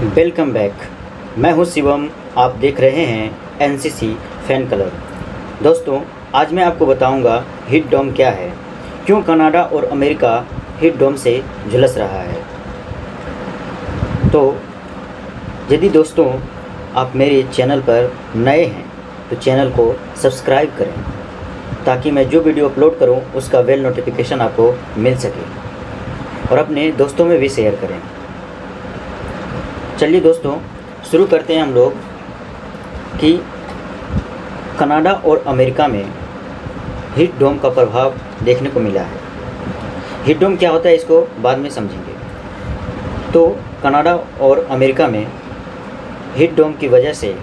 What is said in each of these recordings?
Welcome back. मैं हूं शिवम, आप देख रहे हैं एनसीसी फैन कलर। दोस्तों, आज मैं आपको बताऊंगा हीट डोम क्या है, क्यों कनाडा और अमेरिका हीट डोम से झुलस रहा है। तो यदि दोस्तों आप मेरे चैनल पर नए हैं तो चैनल को सब्सक्राइब करें ताकि मैं जो वीडियो अपलोड करूं उसका बेल नोटिफिकेशन आपको मिल सके और अपने दोस्तों में भी शेयर करें। चलिए दोस्तों, शुरू करते हैं हम लोग कि कनाडा और अमेरिका में हीट डोम का प्रभाव देखने को मिला है। हीट डोम क्या होता है इसको बाद में समझेंगे। तो कनाडा और अमेरिका में हीट डोम की वजह से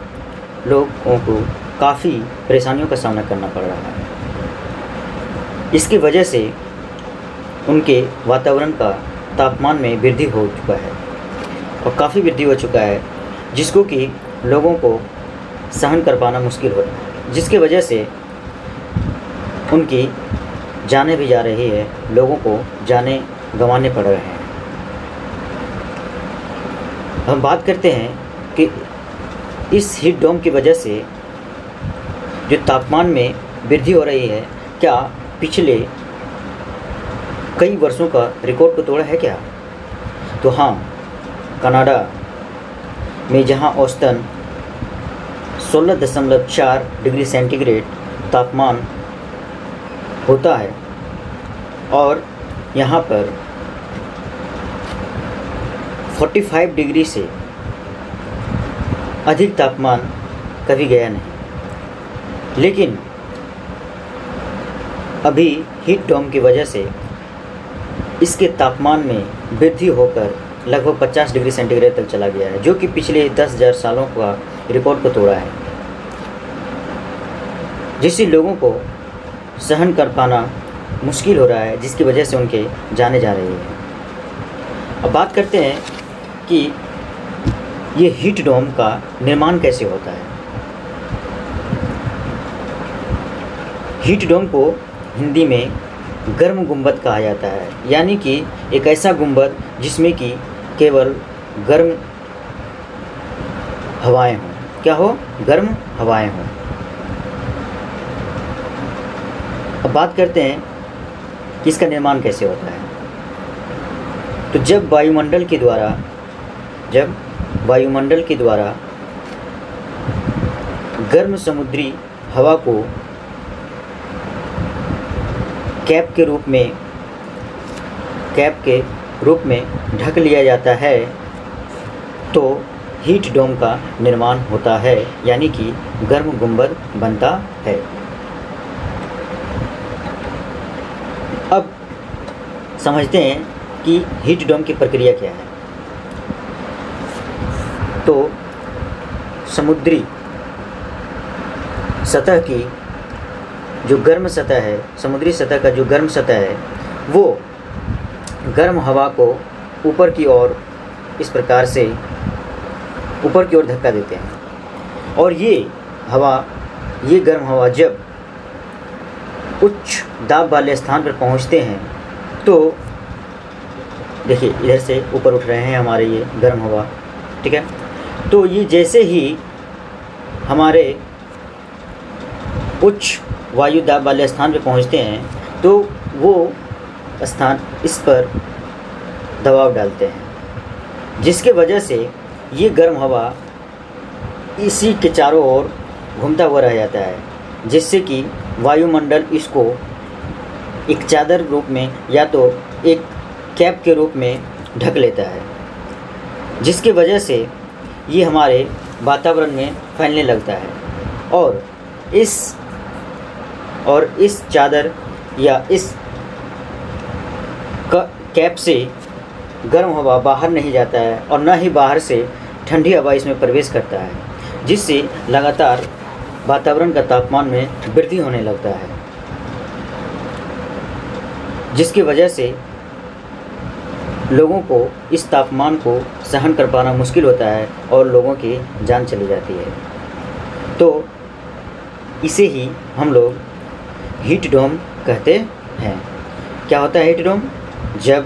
लोगों को काफ़ी परेशानियों का सामना करना पड़ रहा है। इसकी वजह से उनके वातावरण का तापमान में वृद्धि हो चुका है और काफ़ी वृद्धि हो चुका है, जिसको कि लोगों को सहन कर पाना मुश्किल हो रहा है, जिसकी वजह से उनकी जानें भी जा रही है, लोगों को जानें गंवाने पड़ रहे हैं। हम बात करते हैं कि इस हीट डोम की वजह से जो तापमान में वृद्धि हो रही है, क्या पिछले कई वर्षों का रिकॉर्ड को तोड़ा है क्या? तो हाँ, कनाडा में जहां औसतन 16.4 डिग्री सेंटीग्रेड तापमान होता है और यहाँ पर 45 डिग्री से अधिक तापमान कभी गया नहीं। लेकिन अभी हीट डोम की वजह से इसके तापमान में वृद्धि होकर लगभग 50 डिग्री सेंटीग्रेड तक चला गया है, जो कि पिछले 10,000 सालों का रिकॉर्ड को तोड़ा है, जिससे लोगों को सहन कर पाना मुश्किल हो रहा है, जिसकी वजह से उनके जाने जा रही है। अब बात करते हैं कि ये हीट डोम का निर्माण कैसे होता है। हीट डोम को हिंदी में गर्म गुंबद कहा जाता है, यानी कि एक ऐसा गुंबद जिसमें कि केवल गर्म हवाएं हों। क्या हो? गर्म हवाएं हों। अब बात करते हैं कि इसका निर्माण कैसे होता है। तो जब वायुमंडल के द्वारा गर्म समुद्री हवा को कैप के रूप में ढक लिया जाता है तो हीट डोम का निर्माण होता है, यानी कि गर्म गुंबद बनता है। अब समझते हैं कि हीट डोम की प्रक्रिया क्या है। तो समुद्री सतह की जो गर्म सतह है, समुद्री सतह का जो गर्म सतह है, वो गर्म हवा को ऊपर की ओर इस प्रकार से ऊपर की ओर धक्का देते हैं और ये गर्म हवा जब उच्च दाब वाले स्थान पर पहुंचते हैं तो देखिए इधर से ऊपर उठ रहे हैं हमारे ये गर्म हवा, ठीक है। तो ये जैसे ही हमारे उच्च वायु दाब वाले स्थान पर पहुंचते हैं तो वो स्थान इस पर दबाव डालते हैं, जिसके वजह से ये गर्म हवा इसी के चारों ओर घूमता हुआ रह जाता है, जिससे कि वायुमंडल इसको एक चादर रूप में या तो एक कैप के रूप में ढक लेता है, जिसकी वजह से ये हमारे वातावरण में फैलने लगता है और इस चादर या इस कैप से गर्म हवा बाहर नहीं जाता है और न ही बाहर से ठंडी हवा इसमें प्रवेश करता है, जिससे लगातार वातावरण का तापमान में वृद्धि होने लगता है, जिसकी वजह से लोगों को इस तापमान को सहन कर पाना मुश्किल होता है और लोगों की जान चली जाती है। तो इसे ही हम लोग हीट डोम कहते हैं। क्या होता है हीट डोम? जब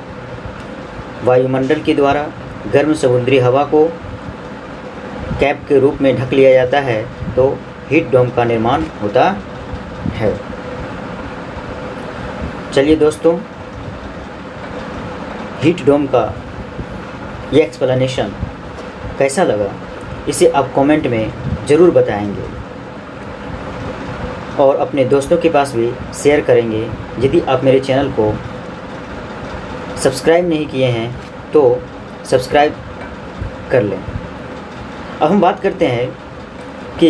वायुमंडल के द्वारा गर्म समुद्री हवा को कैप के रूप में ढक लिया जाता है तो हीट डोम का निर्माण होता है। चलिए दोस्तों, हीट डोम का ये एक्सप्लेनेशन कैसा लगा इसे आप कमेंट में ज़रूर बताएंगे और अपने दोस्तों के पास भी शेयर करेंगे। यदि आप मेरे चैनल को सब्सक्राइब नहीं किए हैं तो सब्सक्राइब कर लें। अब हम बात करते हैं कि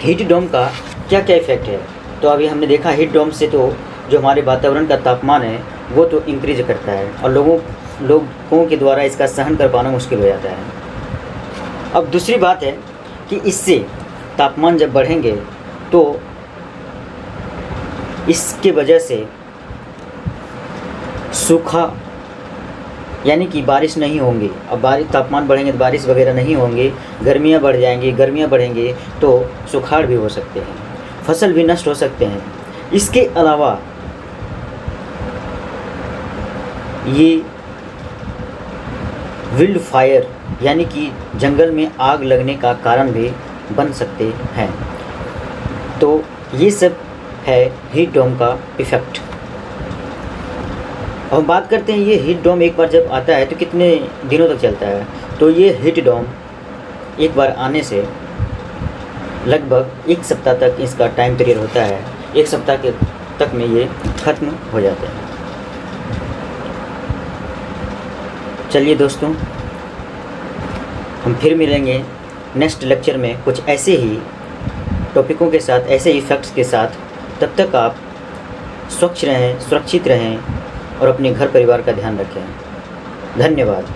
हीट डोम का क्या क्या इफ़ेक्ट है। तो अभी हमने देखा हीट डोम से तो जो हमारे वातावरण का तापमान है वो तो इंक्रीज करता है और लोगों के द्वारा इसका सहन कर पाना मुश्किल हो जाता है। अब दूसरी बात है कि इससे तापमान जब बढ़ेंगे तो इसके वजह से सूखा यानी कि बारिश नहीं होंगी। अब तापमान बढ़ेंगे तो बारिश वगैरह नहीं होंगी, गर्मियाँ बढ़ जाएंगी, गर्मियाँ बढ़ेंगी तो सुखाड़ भी हो सकते हैं, फसल भी नष्ट हो सकते हैं। इसके अलावा ये विल्ड फायर यानी कि जंगल में आग लगने का कारण भी बन सकते हैं। तो ये सब है हीट डोम का इफ़ेक्ट। अब हम बात करते हैं ये हीट डोम एक बार जब आता है तो कितने दिनों तक चलता है। तो ये हीट डोम एक बार आने से लगभग 1 सप्ताह तक इसका टाइम पीरियड होता है। 1 सप्ताह तक में ये ख़त्म हो जाता है। चलिए दोस्तों, हम फिर मिलेंगे नेक्स्ट लेक्चर में कुछ ऐसे ही टॉपिकों के साथ, ऐसे इफ़ेक्ट्स के साथ। तब तक आप स्वच्छ रहें, सुरक्षित रहें और अपने घर परिवार का ध्यान रखें। धन्यवाद।